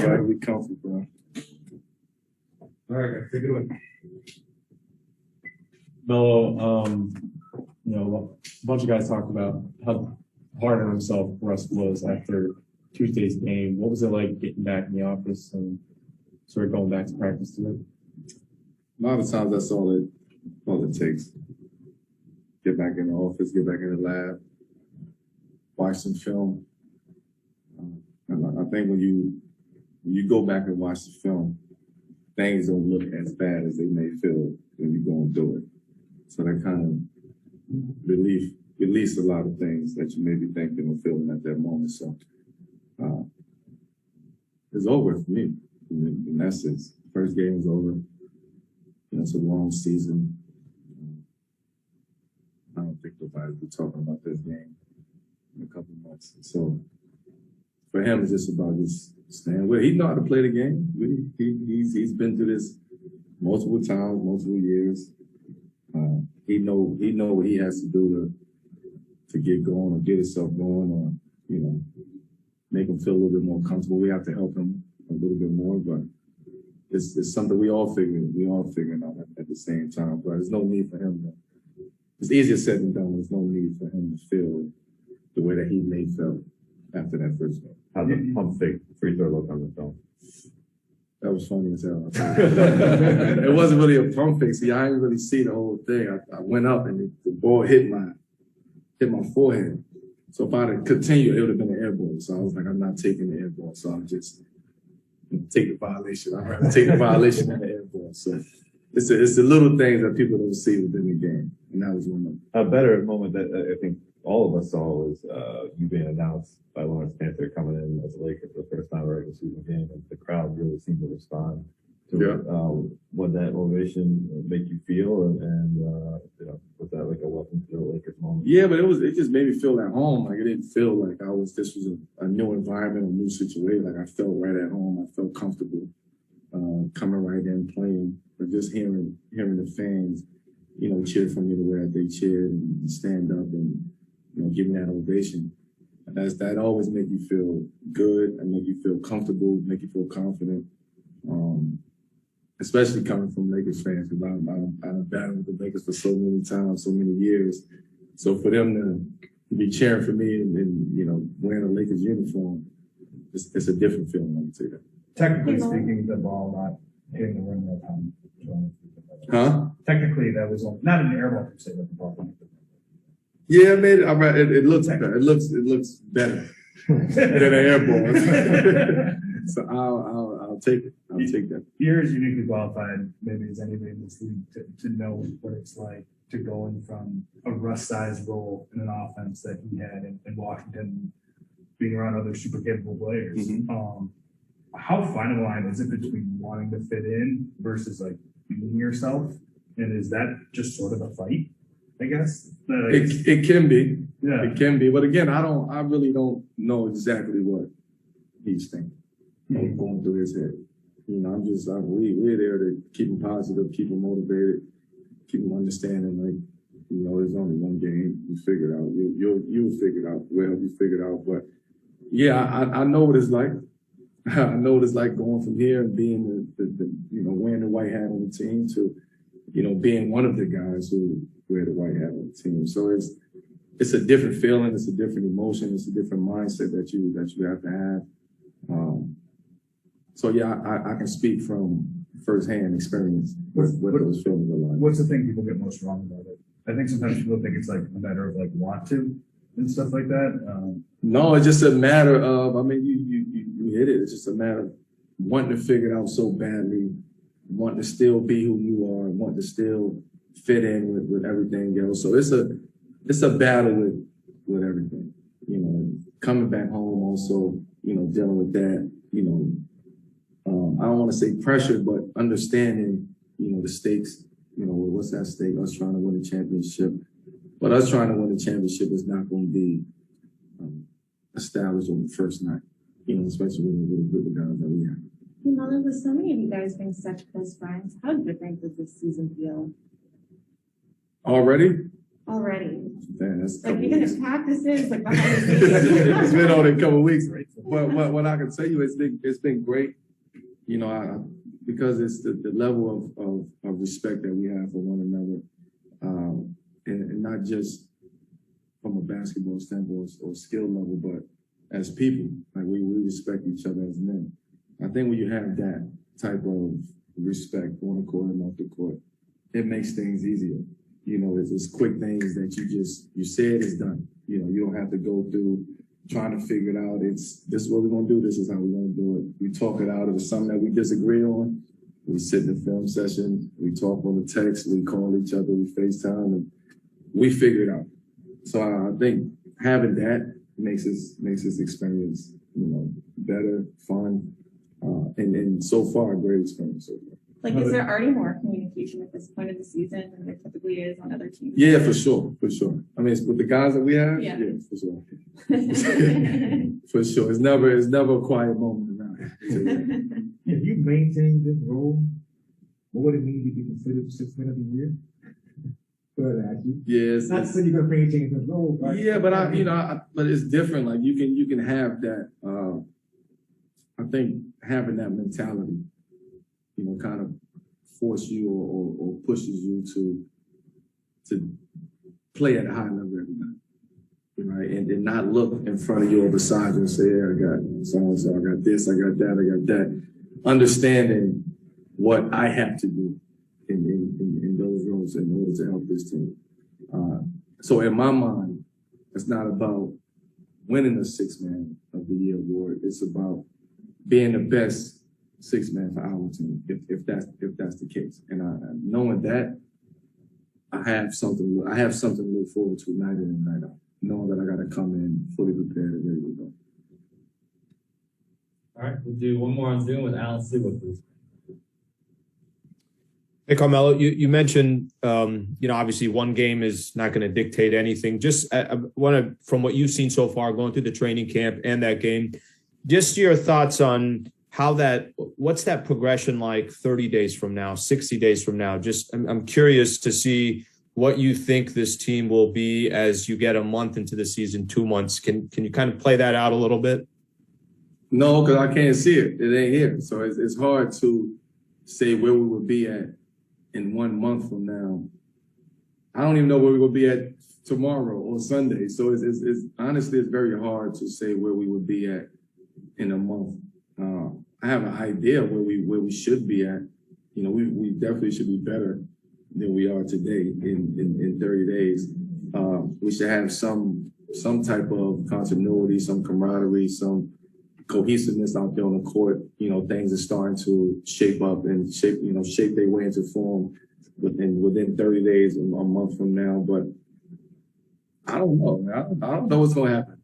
Gotta be comfortable, bro. All right, guys, take it away. Melo, you know, a bunch of guys talked about how hard on himself Russ was after Tuesday's game. What was it like getting back in the office and sort of going back to practice today? A lot of times that's all it takes. Get back in the office, get back in the lab, watch some film. And I think when you go back and watch the film, things don't look as bad as they may feel when you go and do it. So that kind of release a lot of things that you may be thinking or feeling at that moment. So it's over for me. In essence, first game is over. You know, it's a long season. I don't think nobody will be talking about this game in a couple of months. So for him, it's just about just staying with it. He know how to play the game. He's been through this multiple times, multiple years. He know what he has to do to get going or get himself going, or you know, make him feel a little bit more comfortable. We have to help him a little bit more, but it's something we all figuring out at the same time. But there's no need for him. It's easier said than done. There's no need for him to feel the way that he may felt after that first game. How's the pump fake free throw look on the film? That was funny as hell. It wasn't really a pump fake. See, I didn't really see the whole thing. I went up and the ball hit my forehead. So if I'd have continued, it would have been an air ball. So I was like, I'm not taking the air ball. So I'm just take the violation. I'd rather take the violation than the air ball. So it's the little things that people don't see within the game. And that was one of them. A better moment that I think all of us saw was you being announced by Lawrence Panther coming in as a Laker for the first time in a regular season game, and the crowd really seemed to respond to it. What that ovation make you feel, and you know, was that like a welcome to the Lakers moment? Yeah, but it just made me feel at home. Like it didn't feel like this was a new environment, a new situation. Like I felt right at home. I felt comfortable coming right in playing, but just hearing the fans, you know, cheer for me the way that they cheered and stand up and, you know, give me that ovation. And that always make you feel good and make you feel comfortable, make you feel confident. Especially coming from Lakers fans, because I've battled with the Lakers for so many times, so many years. So for them to be cheering for me and you know, wearing a Lakers uniform, it's a different feeling, I would say that. Technically speaking, the ball not hitting the rim that time. Huh? Technically, that was not an air ball per se, but the ball. Yeah, it looks better. It looks better than an air ball. So I'll take it. I'll take that. You're as uniquely qualified, maybe as anybody in this league, to know what it's like to go in from a Russ-sized role in an offense that he had in Washington, being around other super capable players. Mm-hmm. How fine of a line is it between wanting to fit in versus like being yourself? And is that just sort of a fight, I guess? It can be. Yeah. It can be. But again, I really don't know exactly what he's thinking. Mm-hmm. Going through his head. You know, we're there to keep him positive, keep him motivated, keep him understanding, like, you know, there's only one game. You figure it out. You'll figure it out. We'll help you figure it out. But yeah, I know what it's like. I know what it's like going from here and being the you know, wearing the white hat on the team to, you know, being one of the guys who wear the white hat on the team. So it's a different feeling, it's a different emotion, it's a different mindset that you have to have. So yeah, I can speak from firsthand experience what those feelings are like. What's the thing people get most wrong about it? I think sometimes people think it's like a matter of like want to and stuff like that. No, it's just a matter of, I mean, you hit it. It's just a matter of wanting to figure it out so badly, wanting to still be who you are, wanting to still fit in with everything else. So it's a battle with everything. You know, coming back home also, you know, dealing with that, you know, I don't want to say pressure, but understanding, you know, the stakes, you know, what's at stake, us trying to win a championship. But us trying to win a championship is not going to be established on the first night, you know, especially with the group of guys that we have. You know, with so many of you guys being such close friends, how different does this season feel? Already? already. Man, that's a Like couple even weeks. in practices, like behind the It's scenes. been on a couple weeks. But what I can tell you is it's been great. You know, because it's the level of respect that we have for one another, and not just from a basketball standpoint or skill level, but as people. Like we respect each other as men. I think when you have that type of respect on the court and off the court, it makes things easier. You know, it's quick things that you said it's done. You know, you don't have to go through trying to figure it out. It's this is what we're gonna do. This is how we're gonna do it. We talk it out. If it's something that we disagree on, we sit in the film session. We talk on the text. We call each other. We FaceTime, and we figure it out. So I think having that makes this experience, you know, better, fun, and so far a great experience so far. Like, is there already more communication at this point of the season than there typically is on other teams? Yeah, for sure. I mean, it's with the guys that we have, Yeah. for sure. For sure. It's never a quiet moment around here. If you maintain this role, what would it mean to be considered sixth man of the year? Go ahead, actually. Yes. Not saying you're gonna maintain this role, but Yeah, but but it's different. Like you can have that. I think having that mentality, you know, kind of force you or pushes you to play at a high level every night, right? And not look in front of you or beside you and say, "Yeah, I got so and so, I got this, I got that, I got that." Understanding what I have to do in those roles in order to help this team. So in my mind, it's not about winning the sixth man of the year award. It's about being the best sixth man for our team, if that's the case. And knowing that, I have something to look forward to night in and night out. Knowing that I got to come in fully prepared and ready to go. All right, we'll do one more on Zoom with Alan Seawood, please. Hey, Carmelo, you mentioned, obviously one game is not going to dictate anything. Just I want to, from what you've seen so far, going through the training camp and that game, just your thoughts on what's that progression like 30 days from now, 60 days from now? Just, I'm curious to see what you think this team will be as you get a month into the season, 2 months. Can you kind of play that out a little bit? No, because I can't see it. It ain't here. So it's hard to say where we would be at in 1 month from now. I don't even know where we will be at tomorrow or Sunday. So it's honestly, it's very hard to say where we would be at in a month. I have an idea where we should be at. You know, we definitely should be better than we are today in 30 days. We should have some type of continuity, some camaraderie, some cohesiveness out there on the court. You know, things are starting to shape up and shape their way into form within 30 days, a month from now. But I don't know, man. I don't know what's going to happen.